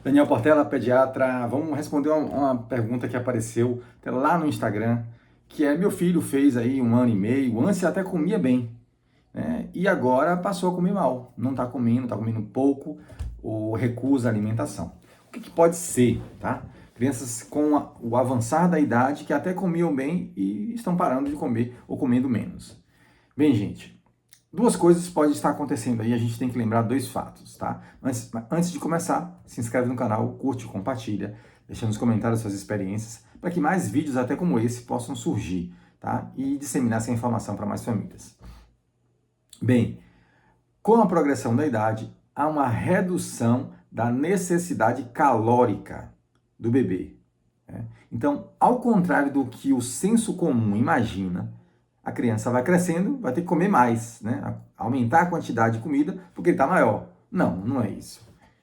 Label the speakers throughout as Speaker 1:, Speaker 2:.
Speaker 1: Daniel Portela, pediatra. Vamos responder uma pergunta que apareceu lá no Instagram, que é: meu filho fez aí 1 ano e meio, antes até comia bem, né? E agora passou a comer mal. Não está comendo pouco ou recusa a alimentação. O que pode ser, tá? Crianças com o avançar da idade que até comiam bem e estão parando de comer ou comendo menos. Bem, gente, duas coisas podem estar acontecendo aí, a gente tem que lembrar dois fatos, tá? Mas antes de começar, se inscreve no canal, curte, compartilha, deixa nos comentários suas experiências, para que mais vídeos até como esse possam surgir, tá? E disseminar essa informação para mais famílias. Bem, com a progressão da idade, há uma redução da necessidade calórica do bebê, né? Então, ao contrário do que o senso comum imagina, a criança vai crescendo, vai ter que comer mais, né? Aumentar a quantidade de comida porque ele está maior. Não, não é isso.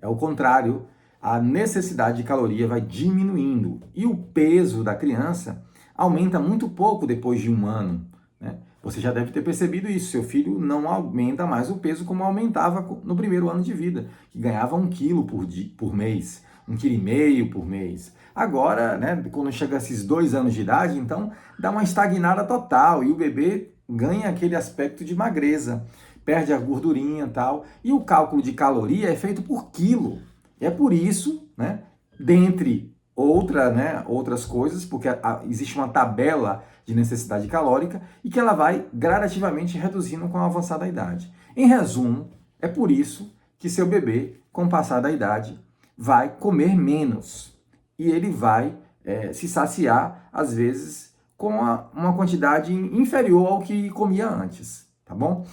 Speaker 1: É o contrário. A necessidade de caloria vai diminuindo e o peso da criança aumenta muito pouco depois de 1 ano, né? Você já deve ter percebido isso. Seu filho não aumenta mais o peso como aumentava no primeiro ano de vida, que ganhava 1 quilo por mês, 1,5 quilo por mês. Agora, né, quando chega a esses 2 anos de idade, então dá uma estagnada total e o bebê ganha aquele aspecto de magreza, perde a gordurinha e tal. E o cálculo de caloria é feito por quilo. É por isso, né, dentre outras coisas, porque existe uma tabela de necessidade calórica e que ela vai gradativamente reduzindo com a avançada da idade. Em resumo, é por isso que seu bebê, com o passar da idade, vai comer menos e ele vai se saciar, às vezes, com uma quantidade inferior ao que comia antes, tá bom?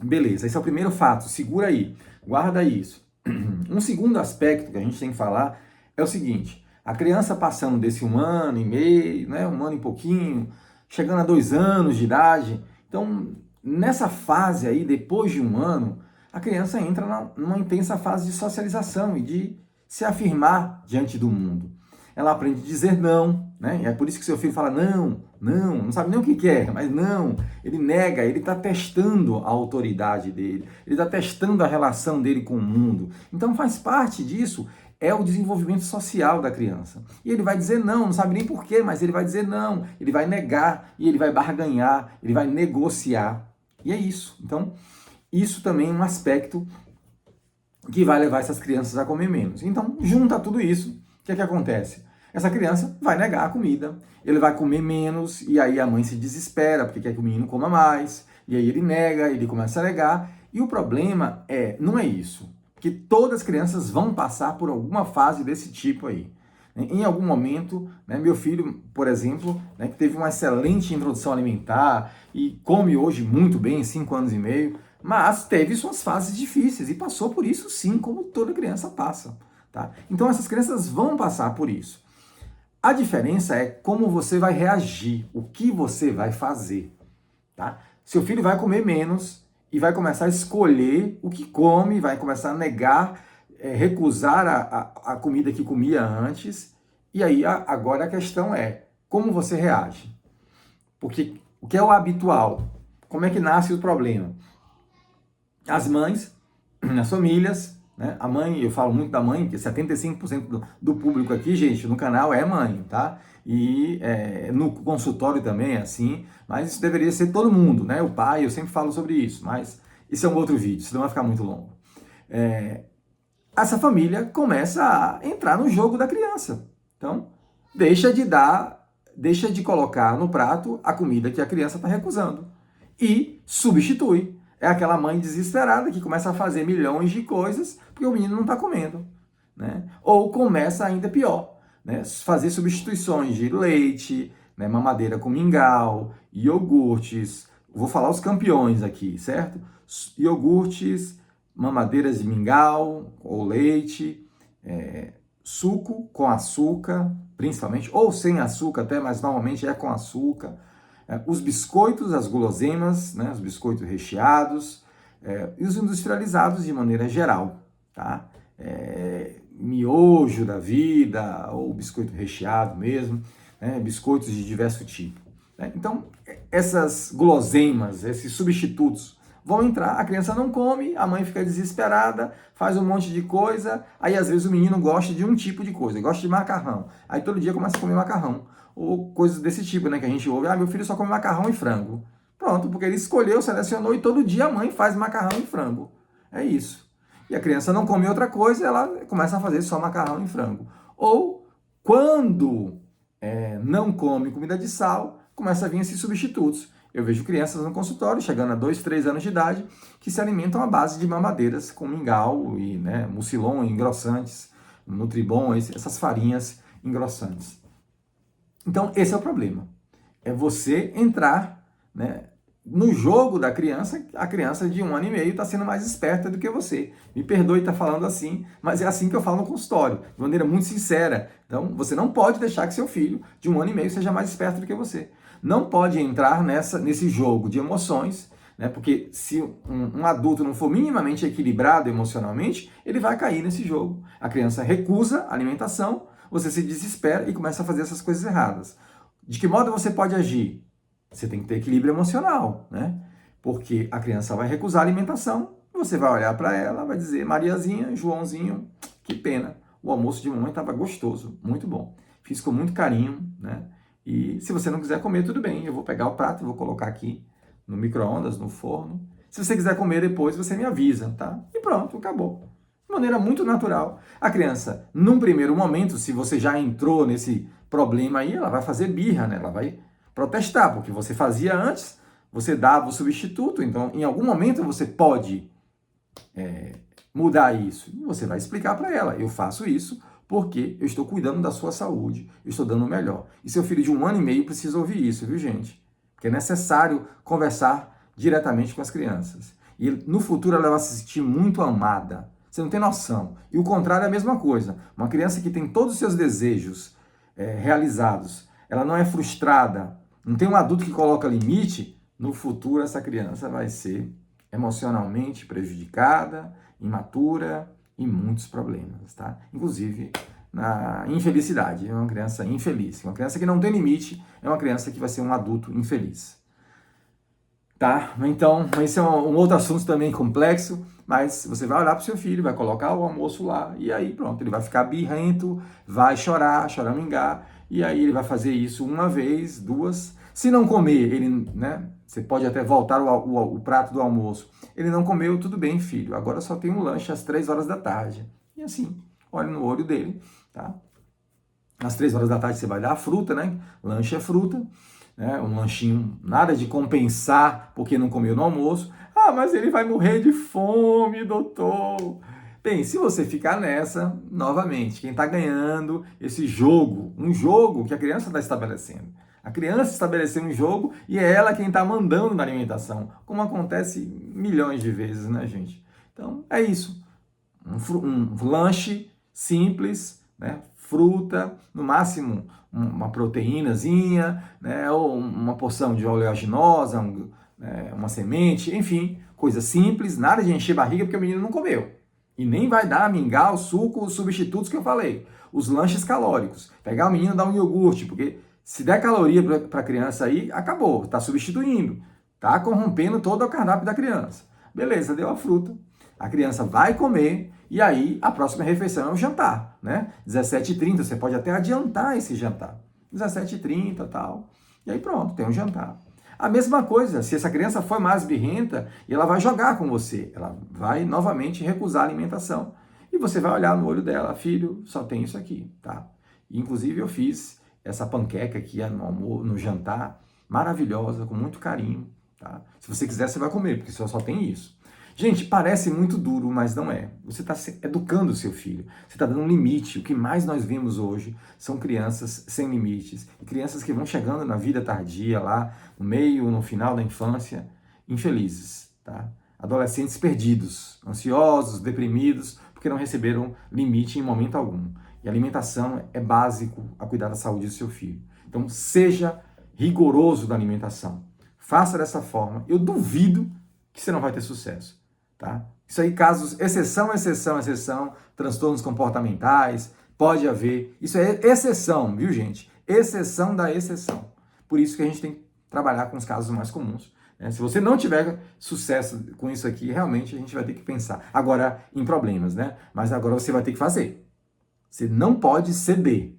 Speaker 1: Beleza, esse é o primeiro fato, segura aí, guarda isso. Um segundo aspecto que a gente tem que falar é o seguinte: a criança passando desse 1 ano e meio, né, 1 ano e pouquinho, chegando a 2 anos de idade, então nessa fase aí, depois de 1 ano, a criança entra numa intensa fase de socialização e de se afirmar diante do mundo. Ela aprende a dizer não, né? E é por isso que seu filho fala não, não, não sabe nem o que quer, mas não. Ele nega, ele está testando a autoridade dele, ele está testando a relação dele com o mundo. Então faz parte disso, é o desenvolvimento social da criança. E ele vai dizer não, não sabe nem porquê, mas ele vai dizer não, ele vai negar, e ele vai barganhar, ele vai negociar. E é isso. Então, isso também é um aspecto que vai levar essas crianças a comer menos. Então, junta tudo isso, o que é que acontece? Essa criança vai negar a comida, ele vai comer menos, e aí a mãe se desespera, porque quer que o menino coma mais, e aí ele nega, ele começa a negar, e o problema não é isso, que todas as crianças vão passar por alguma fase desse tipo aí. Em algum momento, né, meu filho, por exemplo, né, que teve uma excelente introdução alimentar e come hoje muito bem, 5 anos e meio, mas teve suas fases difíceis e passou por isso sim, como toda criança passa. Tá? Então essas crianças vão passar por isso. A diferença é como você vai reagir, o que você vai fazer. Tá? Seu filho vai comer menos e vai começar a escolher o que come, vai começar a negar, recusar a comida que comia antes. E aí agora a questão é como você reage. Porque o que é o habitual? Como é que nasce o problema? As mães, as famílias, né? A mãe, eu falo muito da mãe, que 75% do público aqui, gente, no canal é mãe, tá? E no consultório também é assim, mas isso deveria ser todo mundo, né? O pai, eu sempre falo sobre isso, mas isso é um outro vídeo, senão vai ficar muito longo. Essa família começa a entrar no jogo da criança. Então, deixa de colocar no prato a comida que a criança está recusando e substitui. É aquela mãe desesperada que começa a fazer milhões de coisas porque o menino não está comendo, né? Ou começa ainda pior, né? Fazer substituições de leite, né? Mamadeira com mingau, iogurtes. Vou falar os campeões aqui, certo? Iogurtes, mamadeiras de mingau ou leite, suco com açúcar, principalmente, ou sem açúcar até, mas normalmente é com açúcar. Os biscoitos, as guloseimas, né, os biscoitos recheados, e os industrializados de maneira geral, tá? Miojo da vida, ou biscoito recheado mesmo, né, biscoitos de diverso tipo. Né? Então, essas guloseimas, esses substitutos, vão entrar, a criança não come, a mãe fica desesperada, faz um monte de coisa, aí às vezes o menino gosta de um tipo de coisa, gosta de macarrão, aí todo dia começa a comer macarrão, ou coisas desse tipo, né, que a gente ouve, meu filho só come macarrão e frango. Pronto, porque ele escolheu, selecionou e todo dia a mãe faz macarrão e frango. É isso. E a criança não come outra coisa, ela começa a fazer só macarrão e frango. Ou quando não come comida de sal, começa a vir esses substitutos. Eu vejo crianças no consultório, chegando a 2, 3 anos de idade, que se alimentam à base de mamadeiras com mingau e mucilon engrossantes, Nutribon, essas farinhas engrossantes. Então, esse é o problema. É você entrar, no jogo da criança. A criança de 1 ano e meio está sendo mais esperta do que você. Me perdoe estar falando assim, mas é assim que eu falo no consultório, de maneira muito sincera. Então, você não pode deixar que seu filho de 1 ano e meio seja mais esperto do que você. Não pode entrar nesse jogo de emoções, porque se um adulto não for minimamente equilibrado emocionalmente, ele vai cair nesse jogo. A criança recusa a alimentação, você se desespera e começa a fazer essas coisas erradas. De que modo você pode agir? Você tem que ter equilíbrio emocional, Porque a criança vai recusar a alimentação, você vai olhar para ela, vai dizer, Mariazinha, Joãozinho, que pena, o almoço de mamãe estava gostoso, muito bom. Fiz com muito carinho, E se você não quiser comer, tudo bem, eu vou pegar o prato e vou colocar aqui no micro-ondas, no forno. Se você quiser comer depois, você me avisa, tá? E pronto, acabou. De maneira muito natural. A criança, num primeiro momento, se você já entrou nesse problema aí, ela vai fazer birra, Ela vai protestar, porque você fazia antes, você dava o substituto, então em algum momento você pode mudar isso. E você vai explicar para ela, eu faço isso porque eu estou cuidando da sua saúde, eu estou dando o melhor. E seu filho de 1 ano e meio precisa ouvir isso, viu, gente? Porque é necessário conversar diretamente com as crianças. E no futuro ela vai se sentir muito amada. Você não tem noção. E o contrário é a mesma coisa. Uma criança que tem todos os seus desejos realizados, ela não é frustrada, não tem um adulto que coloca limite, no futuro essa criança vai ser emocionalmente prejudicada, imatura, e muitos problemas, tá? Inclusive na infelicidade. É uma criança infeliz. Uma criança que não tem limite é uma criança que vai ser um adulto infeliz. Tá? Então, esse é um outro assunto também complexo, mas você vai olhar para o seu filho, vai colocar o almoço lá, e aí pronto, ele vai ficar birrento, vai chorar, choramingar, e aí ele vai fazer isso 1 vez, 2. Se não comer, ele, você pode até voltar o prato do almoço. Ele não comeu, tudo bem, filho. Agora só tem um lanche às 3 horas da tarde. E assim, olha no olho dele, tá? Às 3 horas da tarde você vai dar a fruta, Lanche é fruta, Um lanchinho, nada de compensar porque não comeu no almoço. Ah, mas ele vai morrer de fome, doutor. Bem, se você ficar nessa, novamente, quem está ganhando esse jogo, um jogo que a criança está estabelecendo. A criança estabeleceu um jogo e é ela quem está mandando na alimentação, como acontece milhões de vezes, gente? Então, é isso. Um lanche simples, fruta, no máximo uma proteínazinha, ou uma porção de oleaginosa, uma semente, enfim, coisa simples, nada de encher barriga porque o menino não comeu. E nem vai dar mingau, suco, os substitutos que eu falei. Os lanches calóricos. Pegar o menino e dar um iogurte, porque se der caloria para a criança aí, acabou, está substituindo, está corrompendo todo o cardápio da criança. Beleza, deu a fruta. A criança vai comer e aí a próxima refeição é o jantar, 17h30, você pode até adiantar esse jantar. 17h30 e tal. E aí pronto, tem um jantar. A mesma coisa, se essa criança for mais birrenta, e ela vai jogar com você, ela vai novamente recusar a alimentação. E você vai olhar no olho dela, filho, só tem isso aqui, tá? Inclusive eu fiz essa panqueca aqui no jantar, maravilhosa, com muito carinho, tá? Se você quiser, você vai comer, porque só tem isso. Gente, parece muito duro, mas não é. Você está educando o seu filho, você está dando um limite. O que mais nós vemos hoje são crianças sem limites, crianças que vão chegando na vida tardia, lá no meio, no final da infância, infelizes, tá? Adolescentes perdidos, ansiosos, deprimidos, porque não receberam limite em momento algum. E a alimentação é básico a cuidar da saúde do seu filho. Então, seja rigoroso na alimentação. Faça dessa forma. Eu duvido que você não vai ter sucesso, tá? Isso aí, casos, exceção, transtornos comportamentais, pode haver. Isso é exceção, viu, gente? Exceção da exceção. Por isso que a gente tem que trabalhar com os casos mais comuns. Se você não tiver sucesso com isso aqui, realmente a gente vai ter que pensar. Agora, em problemas, né? Mas agora você vai ter que fazer. Você não pode ceder,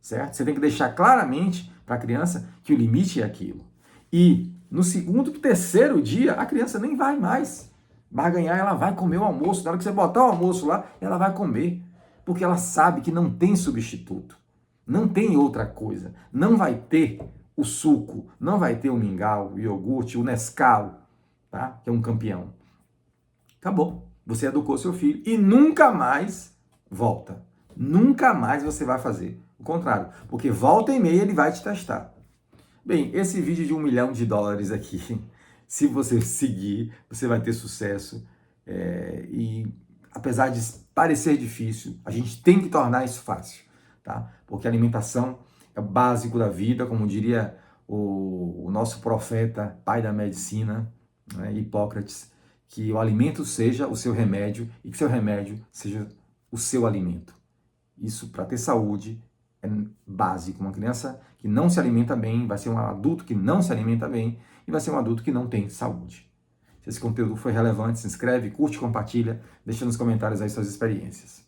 Speaker 1: certo? Você tem que deixar claramente para a criança que o limite é aquilo. E no segundo, terceiro dia, a criança nem vai mais barganhar, ela vai comer o almoço. Na hora que você botar o almoço lá, ela vai comer. Porque ela sabe que não tem substituto. Não tem outra coisa. Não vai ter o suco, não vai ter o mingau, o iogurte, o Nescau, tá? Que é um campeão. Acabou. Você educou seu filho e nunca mais volta. Nunca mais você vai fazer. O contrário, porque volta e meia ele vai te testar. Bem, esse vídeo de $1 milhão aqui, se você seguir, você vai ter sucesso. E apesar de parecer difícil, a gente tem que tornar isso fácil, tá? Porque a alimentação é o básico da vida, como diria o nosso profeta, pai da medicina, né, Hipócrates, que o alimento seja o seu remédio e que seu remédio seja o seu alimento. Isso, para ter saúde, é básico. Uma criança que não se alimenta bem vai ser um adulto que não se alimenta bem e vai ser um adulto que não tem saúde. Se esse conteúdo foi relevante, se inscreve, curte, compartilha, deixa nos comentários aí suas experiências.